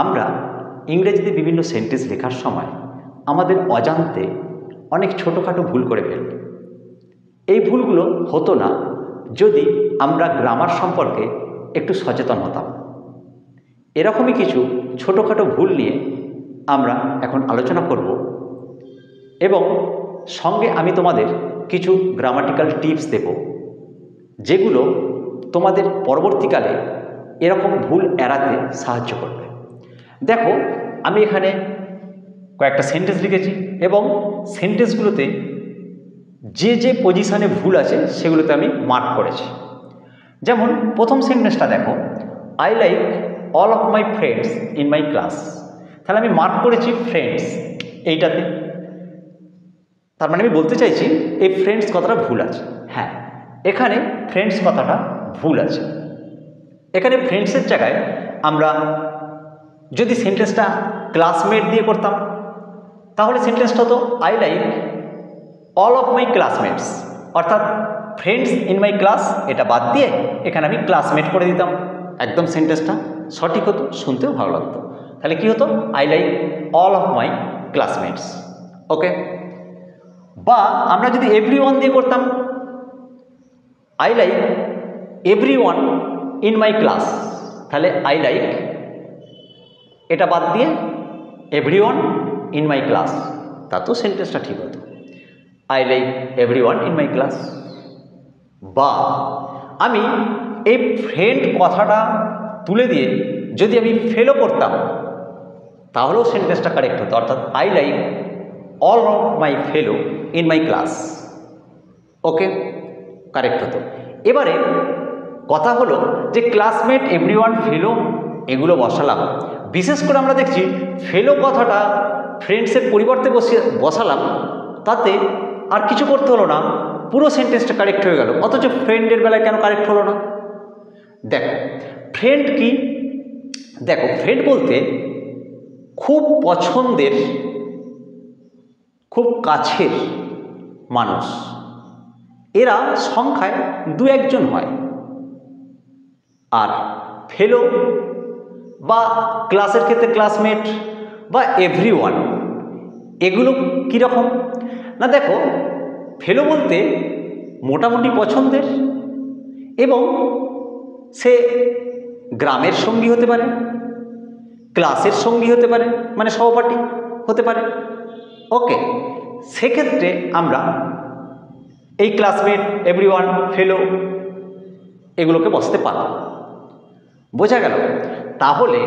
আমরা ইংরেজিতে বিভিন্ন সেন্টেন্স লেখার সময় আমাদের অজান্তে অনেক ছোটোখাটো ভুল করে ফেলি। এই ভুলগুলো হতো না যদি আমরা গ্রামার সম্পর্কে একটু সচেতন হতাম। এরকমই কিছু ছোটোখাটো ভুল নিয়ে আমরা এখন আলোচনা করব এবং সঙ্গে আমি তোমাদের কিছু গ্রামাটিক্যাল টিপস দেব, যেগুলো তোমাদের পরবর্তীকালে এরকম ভুল এড়াতে সাহায্য করবে। দেখো, আমি এখানে কয়েকটা সেন্টেন্স লিখেছি এবং সেন্টেন্সগুলোতে যে যে পজিশানে ভুল আছে সেগুলোতে আমি মার্ক করেছি। যেমন প্রথম সেন্টেন্সটা দেখো, I like all of my friends in my class. তাহলে আমি মার্ক করেছি ফ্রেন্ডস এইটাতে। তার মানে আমি বলতে চাইছি এই ফ্রেন্ডস কথাটা ভুল আছে। হ্যাঁ, এখানে ফ্রেন্ডস কথাটা ভুল আছে। এখানে ফ্রেন্ডসের জায়গায় আমরা যদি সেন্টেন্সটা ক্লাসমেট দিয়ে করতাম তাহলে সেন্টেন্সটা তো I like all of my classmates, অর্থাৎ ফ্রেন্ডস ইন মাই ক্লাস এটা বাদ দিয়ে এখানে আমি ক্লাসমেট করে দিতাম। একদম সেন্টেন্সটা সঠিক হতো, শুনতেও ভালো লাগতো। তাহলে কি হতো? I like all of my classmates. Okay. বা আমরা যদি এভরি ওয়ান দিয়ে করতাম, I like everyone in my class, তাহলে আই লাইক এটা বাদ দিয়ে everyone in my class, তা তো সেন্টেন্সটা ঠিক হতো। I like everyone in my class. বা আমি এই ফ্রেন্ড কথাটা তুলে দিয়ে যদি আমি ফেলো করতাম তাহলেও সেন্টেন্সটা কারেক্ট হতো, অর্থাৎ I like all of my fellow in my class. Okay, correct হতো। এবারে কথা হলো যে ক্লাসমেট, এভরি ওয়ান, ফেলো এগুলো বসালাম। বিশেষ করে আমরা দেখছি ফেলো কথাটা ফ্রেন্ডসের পরিবর্তে বসালাম, তাতে আর কিছু করতে হলো না, পুরো সেন্টেন্সটা কারেক্ট হয়ে গেল। অথচ ফ্রেন্ডের বেলায় কেন কারেক্ট হলো না? দেখো, ফ্রেন্ড কি? দেখো, ফ্রেন্ড বলতে খুব পছন্দের, খুব কাছের মানুষ, এরা সংখ্যায় দু একজন হয়। আর ফেলো বা ক্লাসের ক্ষেত্রে ক্লাসমেট বা এভরি ওয়ান, এগুলো কীরকম না, দেখো ফেলো বলতে মোটামুটি পছন্দের, এবং সে গ্রামের সঙ্গী হতে পারে, ক্লাসের সঙ্গী হতে পারে, মানে সহপাঠী হতে পারে। ওকে, সেক্ষেত্রে আমরা এই ক্লাসমেট, এভরি ওয়ান, ফেলো এগুলোকে বসতে পারব। বোঝা গেল? তাহলে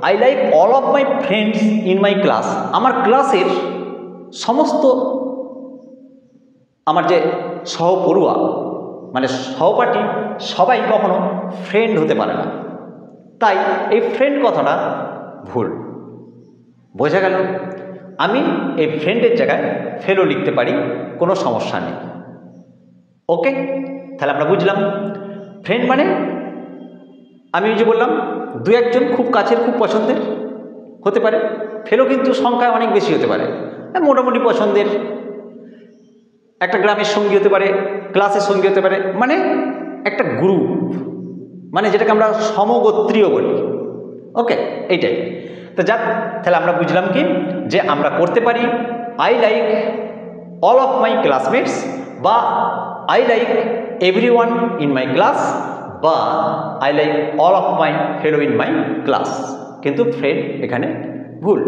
I like all of my friends in my class, আমার ক্লাসের সমস্ত আমার যে সহপড়ুয়া মানে সহপাঠী সবাই কখনো ফ্রেন্ড হতে পারে না, তাই এই ফ্রেন্ড কথাটা ভুল। বোঝা গেল? আমি এই ফ্রেন্ডের জায়গায় ফেলো লিখতে পারি, কোনো সমস্যা নেই। ওকে, তাহলে আমরা বুঝলাম ফ্রেন্ড মানে আমি যে বললাম দু একজন খুব কাছের, খুব পছন্দের হতে পারে। ফেলো কিন্তু সংখ্যায় অনেক বেশি হতে পারে, মোটামুটি পছন্দের, একটা গ্রামের সঙ্গী হতে পারে, ক্লাসের সঙ্গী হতে পারে, মানে একটা গ্রুপ, মানে যেটাকে আমরা সমগোত্রীয় বলি। ওকে, এইটাই। তো যাক, তাহলে আমরা বুঝলাম কি যে আমরা করতে পারি I like all of my classmates, বা I like everyone in my class, বা I like all of my fellow in my class, কিন্তু ফ্রেন্ড এখানে ভুল।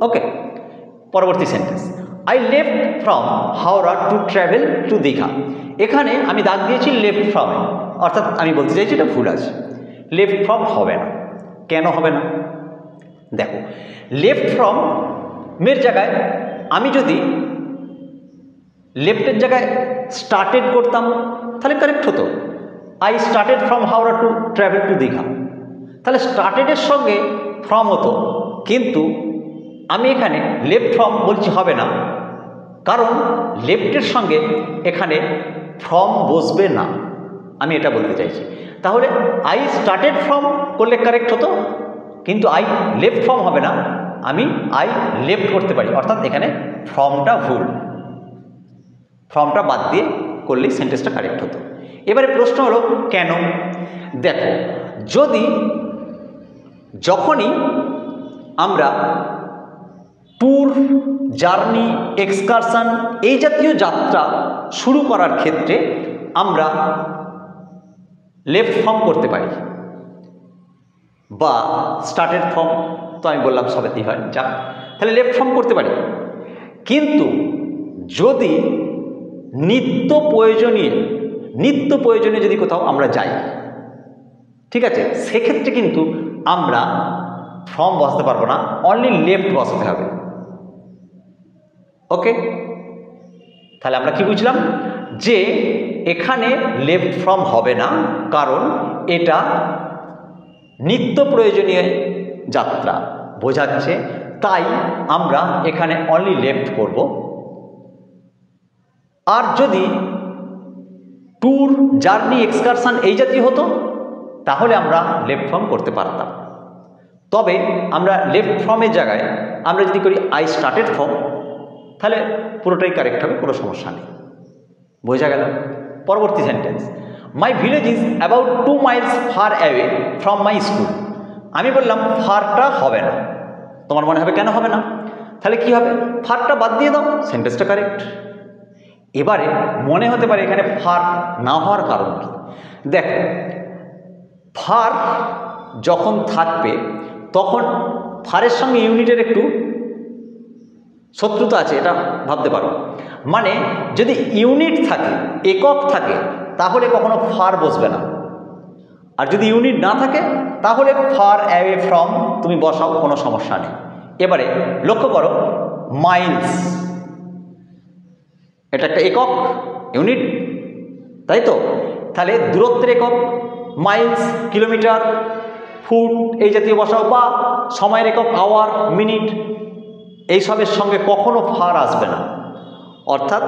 ওকে, পরবর্তী sentence, I left from Howrah to travel to Digha. এখানে আমি দাগ দিয়েছি লেফট ফ্রম, অর্থাৎ আমি বলতে চাইছি এটা ভুল আছে। লেফট ফ্রম হবে না। কেন হবে না? দেখো, লেফট ফ্রম এর জায়গায় আমি যদি লেফটের জায়গায় স্টার্টেড করতাম তাহলে কারেক্ট হতো। I started from Howrah to travel to Digha, তাহলে স্টার্টেডের সঙ্গে ফ্রম হতো, কিন্তু আমি এখানে লেফট ফ্রম বলছি হবে না, কারণ লেফটের সঙ্গে এখানে ফ্রম বসবে না, আমি এটা বলতে চাইছি। তাহলে আই স্টার্টেড ফ্রম করলে কারেক্ট হতো, কিন্তু আই লেফট ফ্রম হবে না, আমি আই লেফট করতে পারি, অর্থাৎ এখানে ফ্রমটা ভুল। ফ্রমটা বাদ দিয়ে করলেই সেন্টেন্সটা কারেক্ট হতো। এবারে প্রশ্ন হলো কেন? দেখো, যখনই আমরা ট্যুর, জার্নি, এক্সকারশন এই জাতীয় যাত্রা শুরু করার ক্ষেত্রে আমরা লেফট ফর্ম করতে পারি বা স্টার্টেড ফর্ম, তো আমি বললাম সবেতেই হয় যা, তাহলে লেফট ফর্ম করতে পারি। কিন্তু যদি নিত্য প্রয়োজনীয় যদি কোথাও আমরা যাই, ঠিক আছে, সেক্ষেত্রে কিন্তু আমরা ফর্ম বসাতে পারবো না, অনলি লেফট বসাতে হবে। ওকে, তাহলে আমরা কি বুঝলাম যে এখানে লেফট ফর্ম হবে না, কারণ এটা নিত্য প্রয়োজনীয় যাত্রা বোঝাচ্ছে, তাই আমরা এখানে অনলি লেফট করব। আর যদি ট্যুর, জার্নি, এক্সকারশন এই জাতীয় হতো তাহলে আমরা লেফট ফর্ম করতে পারতাম। তবে আমরা লেফট ফর্মের জায়গায় আমরা যদি করি আই স্টার্টেড ফর্ম, তাহলে পুরোটাই কারেক্ট হবে, কোনো সমস্যা নেই। বোঝা গেল? পরবর্তী sentence, my village is about 2 miles fur away from my school. আমি বললাম ফারটা হবে না, তোমার মনে হবে কেন হবে না? তাহলে কি হবে? ফারটা বাদ দিয়ে দাও, সেন্টেন্সটা কারেক্ট। এবারে মনে হতে পারে এখানে ফার না হওয়ার কারণ কি? দেখো, ফার যখন থাকবে তখন ফারের সঙ্গে ইউনিটের একটু শত্রুতা আছে, এটা ভাবতে পারো। মানে যদি ইউনিট থাকে, একক থাকে, তাহলে কখনো ফার বসবে না। আর যদি ইউনিট না থাকে তাহলে ফার অ্যাওয়ে ফ্রম তুমি বসাও, কোনো সমস্যা নেই। এবারে লক্ষ্য করো, মাইলস এটা একটা একক, ইউনিট, তাই তো? তাহলে দূরত্বের একক মাইলস, কিলোমিটার, ফুট এই জাতীয় বসাও, বা সময়ের একক আওয়ার, মিনিট, এইসবের সঙ্গে কখনো ফার আসবে না। অর্থাৎ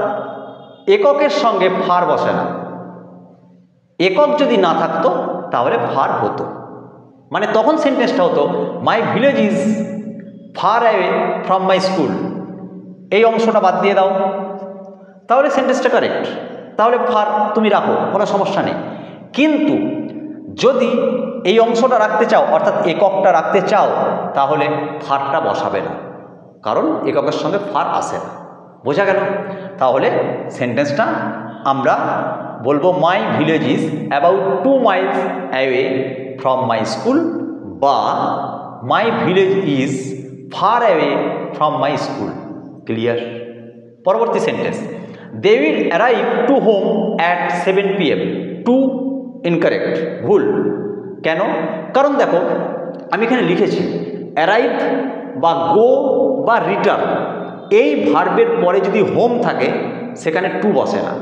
এককের সঙ্গে ফার বসে না। একক যদি না থাকতো তাহলে ফার হতো, মানে তখন সেন্টেন্সটা হতো মাই village is far away from my school. এই অংশটা বাদ দিয়ে দাও, তাহলে সেন্টেন্সটা কারেক্ট, তাহলে ফার তুমি রাখো, কোনো সমস্যা নেই। কিন্তু যদি এই অংশটা রাখতে চাও, অর্থাৎ এককটা রাখতে চাও, তাহলে ফারটা বসাবে না, কারণ এককের সঙ্গে ফার আসে না। বোঝা গেল? তাহলে সেন্টেন্সটা আমরা বলবো my village is about 2 miles away from my school, বা my village is far away from my school. Clear? পরবর্তী sentence, they will arrive to home at 7 PM। To incorrect, ভুল। কেন? কারণ দেখো আমি এখানে লিখেছি অ্যারাইভ বা গো বা রিটার্ন, এই ভার্বের পরে যদি হোম থাকে সেখানে টু বসে না।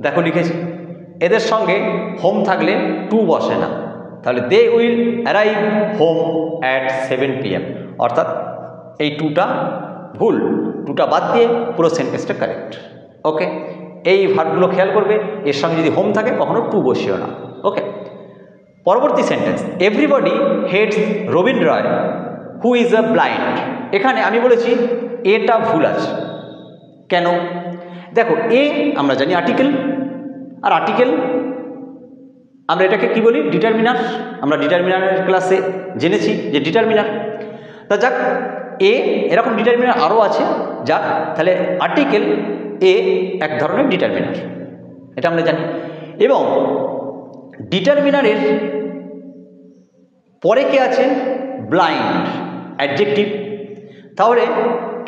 দেখো লিখেছি, এদের সঙ্গে হোম থাকলে টু বসে না। তাহলে they will arrive home at 7 PM, অর্থাৎ এই টুটা ভুল, টুটা বাদ দিয়ে পুরো সেন্টেন্সটা কারেক্ট। ওকে, এই ভার্বগুলো খেয়াল করবে, এর সঙ্গে যদি হোম থাকে কখনো টু বসিও না। ওকে, পরবর্তী sentence, everybody hates Robin Roy who is a blind. এখানে আমি বলেছি এটা ভুল আছে। কেন? দেখো, এ আমরা জানি আর্টিকেল, আর আর্টিকেল আমরা এটাকে কি বলি? ডিটারমিনার। আমরা ডিটারমিনারের ক্লাসে জেনেছি যে ডিটারমিনার। তা যাক, এ এরকম ডিটারমিনার আরও আছে, যাক, তাহলে আর্টিকেল এ এক ধরনের ডিটারমিনার, এটা আমরা জানি। এবং ডিটারমিনারের পরে কে আছে? Blind, adjective. তাহলে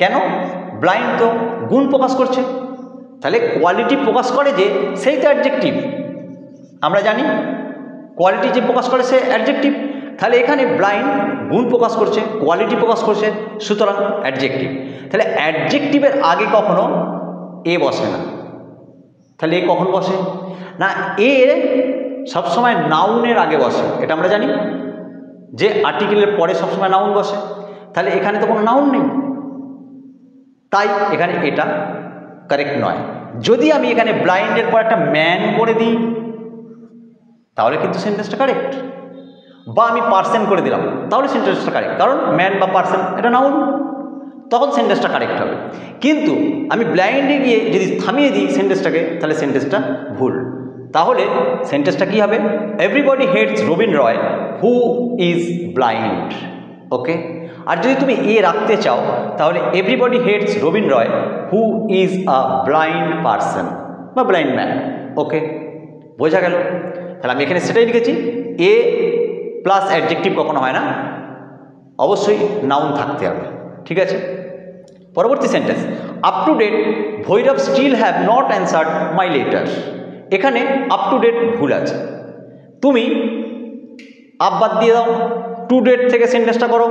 কেন? ব্লাইন্ড তো গুণ প্রকাশ করছে, তাহলে কোয়ালিটি প্রকাশ করে যে, সেই তো অ্যাডজেক্টিভ। আমরা জানি কোয়ালিটি যে প্রকাশ করে সে অ্যাডজেক্টিভ। তাহলে এখানে ব্লাইন্ড গুণ প্রকাশ করছে, কোয়ালিটি প্রকাশ করছে, সুতরাং অ্যাডজেক্টিভ। তাহলে অ্যাডজেক্টিভের আগে কখনো এ বসে না। তাহলে এ কখন বসে না? এ সবসময় নাউনের আগে বসে, এটা আমরা জানি যে আর্টিকেলের পরে সবসময় নাউন বসে। তাহলে এখানে তো কোনো নাউন নেই, তাই এখানে এটা কারেক্ট নয়। যদি আমি এখানে ব্লাইন্ডের পর একটা ম্যান করে দিই তাহলে কিন্তু সেন্টেন্সটা কারেক্ট, বা আমি পার্সন করে দিলাম তাহলে সেন্টেন্সটা কারেক্ট, কারণ ম্যান বা পার্সন এটা নাউন, তখন সেন্টেন্সটা কারেক্ট হবে। কিন্তু আমি ব্লাইন্ডে গিয়ে যদি থামিয়ে দিই সেন্টেন্সটাকে, তাহলে সেন্টেন্সটা ভুল। তাহলে সেন্টেন্সটা কী হবে? Everybody hates Robin Roy who is blind. Okay, আর যদি তুমি এ রাখতে চাও তাহলে everybody hates Robin Roy who is a blind person বা ব্লাইন্ড ম্যান। ওকে, বোঝা গেল? তাহলে আমি এখানে সেটাই লিখেছি, এ প্লাস অ্যাডজেক্টিভ কখনো হয় না, অবশ্যই নাউন থাকতে হবে। ঠিক আছে, পরবর্তী sentence, up to date Bhairab still have not answered my letter. এখানে আপ টু ডেট ভুল আছে, তুমি আপ বাদ দিয়ে দাও, টু ডেট থেকে সেন্টেন্সটা করো,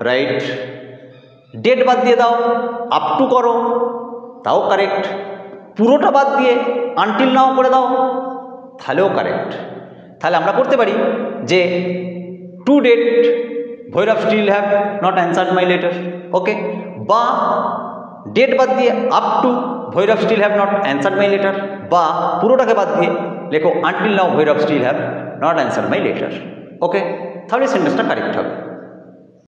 রাইট। ডেট বাদ দিয়ে দাও, আপ টু করো, তাও কারেক্ট। পুরোটা বাদ দিয়ে আনটিল নাও করে দাও, তাহলেও কারেক্ট। তাহলে আমরা করতে পারি যে to date Bhairab still have not answered my letter, okay, বা ডেট বাদ দিয়ে up to Bhairab still have not answered my letter, বা পুরোটাকে বাদ দিয়ে লেখো until now Bhairab still have not answered my letter. Okay, তাহলে সেন্টেন্সটা কারেক্ট হবে।